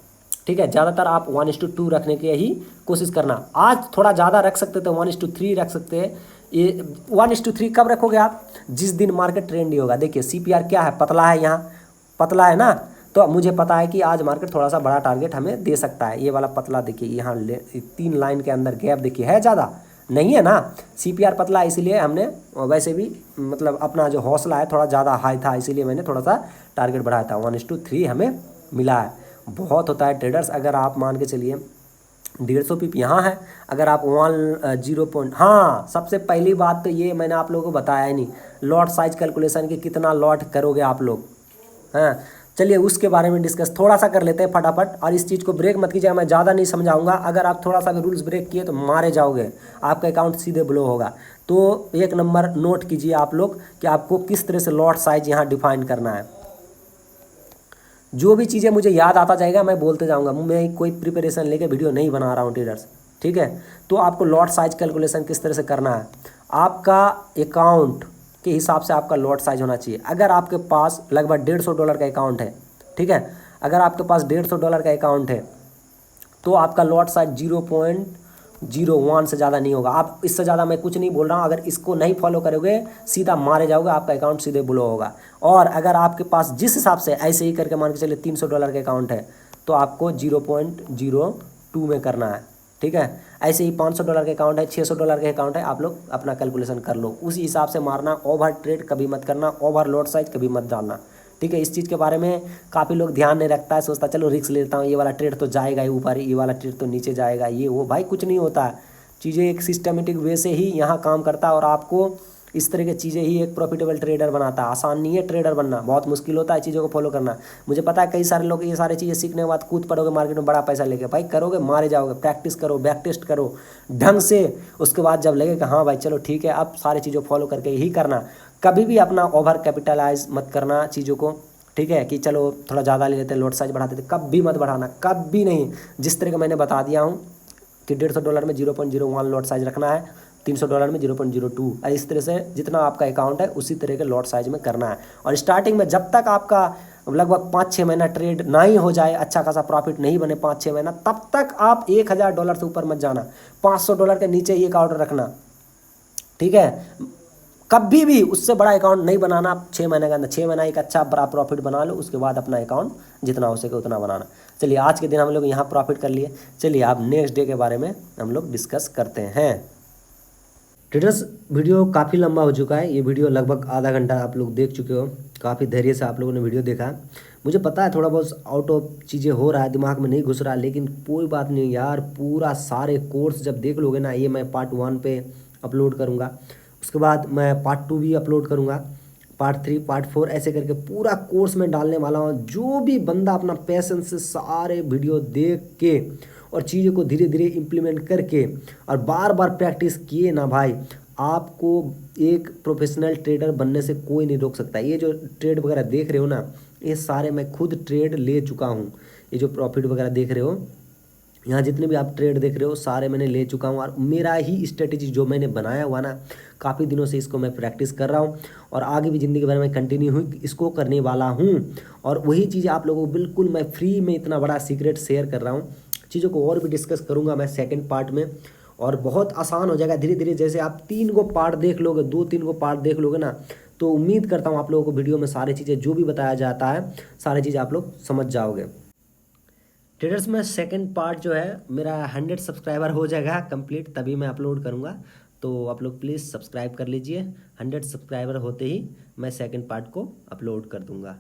S1: ठीक है, ज़्यादातर आप 1:2 रखने की ही कोशिश करना। आज थोड़ा ज़्यादा रख सकते तो 1:3 रख सकते हैं। ये 1:3 कब रखोगे आप, जिस दिन मार्केट ट्रेंडी होगा। देखिए CPR क्या है, पतला है, यहाँ पतला है ना, तो मुझे पता है कि आज मार्केट थोड़ा सा बड़ा टारगेट हमें दे सकता है। ये वाला पतला देखिए, यहाँ 3 लाइन के अंदर गैप देखिए, है ज़्यादा नहीं है ना। CPR पतला है, इसीलिए हमने वैसे भी मतलब अपना जो हौसला है थोड़ा ज़्यादा हाई था, इसीलिए मैंने थोड़ा सा टारगेट बढ़ाया था। 1:3 हमें मिला है, बहुत होता है ट्रेडर्स। अगर आप मान के चलिए 150 पिप यहाँ है, अगर आप 10 हाँ, सबसे पहली बात तो ये मैंने आप लोगों को बताया ही नहीं, लॉट साइज कैलकुलेशन की कितना लॉट करोगे आप लोग। हाँ, चलिए उसके बारे में डिस्कस थोड़ा सा कर लेते हैं फटाफट। और इस चीज़ को ब्रेक मत कीजिएगा, मैं ज़्यादा नहीं समझाऊंगा। अगर आप थोड़ा सा भी रूल्स ब्रेक किए तो मारे जाओगे, आपका अकाउंट सीधे ब्लो होगा। तो 1 नंबर नोट कीजिए आप लोग कि आपको किस तरह से लॉट साइज यहाँ डिफाइन करना है। जो भी चीज़ें मुझे याद आता जाएगा मैं बोलते जाऊँगा, मैं कोई प्रिपरेशन लेके वीडियो नहीं बना रहा हूँ ट्रेडर्स, ठीक है। तो आपको लॉट साइज कैलकुलेशन किस तरह से करना है, आपका अकाउंट के हिसाब से आपका लॉट साइज होना चाहिए। अगर आपके पास लगभग $150 का अकाउंट है, ठीक है, अगर आपके पास $150 का अकाउंट है तो आपका लॉट साइज 0.01 से ज़्यादा नहीं होगा। आप इससे ज़्यादा मैं कुछ नहीं बोल रहा हूँ, अगर इसको नहीं फॉलो करोगे सीधा मारे जाओगे, आपका अकाउंट सीधे ब्लो होगा। और अगर आपके पास जिस हिसाब से ऐसे ही करके मान के चलिए $300 का अकाउंट है तो आपको 0.02 में करना है, ठीक है। ऐसे ही $500 का अकाउंट है, $600 का अकाउंट है, आप लोग अपना कैलकुलेशन कर लो, उसी हिसाब से मारना। ओवर ट्रेड कभी मत करना, ओवर लॉट साइज कभी मत डालना, ठीक है। इस चीज़ के बारे में काफ़ी लोग ध्यान नहीं रखता है, सोचता चलो रिस्क लेता हूँ, ये वाला ट्रेड तो जाएगा ही ऊपर, ये वाला ट्रेड तो नीचे जाएगा, ये वो। भाई कुछ नहीं होता है, चीज़ें एक सिस्टमेटिक वे से ही यहाँ काम करता है और आपको इस तरह की चीज़ें ही एक प्रॉफिटेबल ट्रेडर बनाता है। आसान नहीं है ट्रेडर बनना, बहुत मुश्किल होता है चीज़ों को फॉलो करना। मुझे पता है कई सारे लोग ये सारी चीज़ें सीखने के बाद कूद पड़ोगे मार्केट में बड़ा पैसा लेके, भाई करोगे मारे जाओगे। प्रैक्टिस करो, बैक टेस्ट करो ढंग से, उसके बाद जब लगे कि हाँ भाई चलो ठीक है, अब सारी चीज़ों फॉलो करके ही करना। कभी भी अपना ओवर कैपिटलाइज मत करना चीज़ों को, ठीक है, कि चलो थोड़ा ज़्यादा ले लेते हैं, लॉट साइज बढ़ाते थे, कभी मत बढ़ाना, कभी नहीं। जिस तरह का मैंने बता दिया हूँ कि $150 में 0.01 लॉट साइज रखना है, $300 में 0.02, इस तरह से जितना आपका अकाउंट है उसी तरह के लॉट साइज में करना है। और स्टार्टिंग में जब तक आपका लगभग 5-6 महीना ट्रेड ना ही हो जाए, अच्छा खासा प्रॉफिट नहीं बने 5-6 महीना, तब तक आप $1000 से ऊपर मत जाना, $500 के नीचे एक ऑर्डर रखना, ठीक है। कभी भी उससे बड़ा अकाउंट नहीं बनाना 6 महीने के अंदर। 6 महीना एक अच्छा बड़ा प्रॉफिट बना लो, उसके बाद अपना अकाउंट जितना हो सके उतना बनाना। चलिए आज के दिन हम लोग यहाँ प्रॉफिट कर लिए, चलिए आप नेक्स्ट डे के बारे में हम लोग डिस्कस करते हैं। ट्रेडर्स वीडियो काफ़ी लंबा हो चुका है, ये वीडियो लगभग आधा घंटा आप लोग देख चुके हो, काफ़ी धैर्य से आप लोगों ने वीडियो देखा। मुझे पता है थोड़ा बहुत आउट ऑफ चीज़ें हो रहा है, दिमाग में नहीं घुस रहा, लेकिन कोई बात नहीं यार, पूरा सारे कोर्स जब देख लोगे ना, ये मैं पार्ट 1 पे अपलोड करूँगा, उसके बाद मैं पार्ट 2 भी अपलोड करूँगा, पार्ट 3 पार्ट 4 ऐसे करके पूरा कोर्स में डालने वाला हूँ। जो भी बंदा अपना पैसेंस से सारे वीडियो देख के और चीज़ों को धीरे धीरे इम्प्लीमेंट करके और बार बार प्रैक्टिस किए ना भाई, आपको एक प्रोफेशनल ट्रेडर बनने से कोई नहीं रोक सकता। ये जो ट्रेड वगैरह देख रहे हो ना, ये सारे मैं खुद ट्रेड ले चुका हूँ। ये जो प्रॉफिट वगैरह देख रहे हो, यहाँ जितने भी आप ट्रेड देख रहे हो सारे मैंने ले चुका हूँ, और मेरा ही स्ट्रेटेजी जो मैंने बनाया हुआ ना, काफ़ी दिनों से इसको मैं प्रैक्टिस कर रहा हूँ और आगे भी ज़िंदगी भर में कंटिन्यू हुई इसको करने वाला हूँ। और वही चीज़ आप लोगों को बिल्कुल मैं फ्री में इतना बड़ा सीक्रेट शेयर कर रहा हूँ। चीज़ों को और भी डिस्कस करूँगा मैं सेकंड पार्ट में, और बहुत आसान हो जाएगा धीरे धीरे। जैसे आप 3 को पार्ट देख लोगे, 2-3 को पार्ट देख लोगे ना, तो उम्मीद करता हूँ आप लोगों को वीडियो में सारी चीज़ें जो भी बताया जाता है सारी चीज़ें आप लोग समझ जाओगे। ट्रेडर्स में सेकंड पार्ट जो है मेरा 100 सब्सक्राइबर हो जाएगा कंप्लीट, तभी मैं अपलोड करूँगा, तो आप लोग प्लीज़ सब्सक्राइब कर लीजिए। 100 सब्सक्राइबर होते ही मैं सेकंड पार्ट को अपलोड कर दूँगा।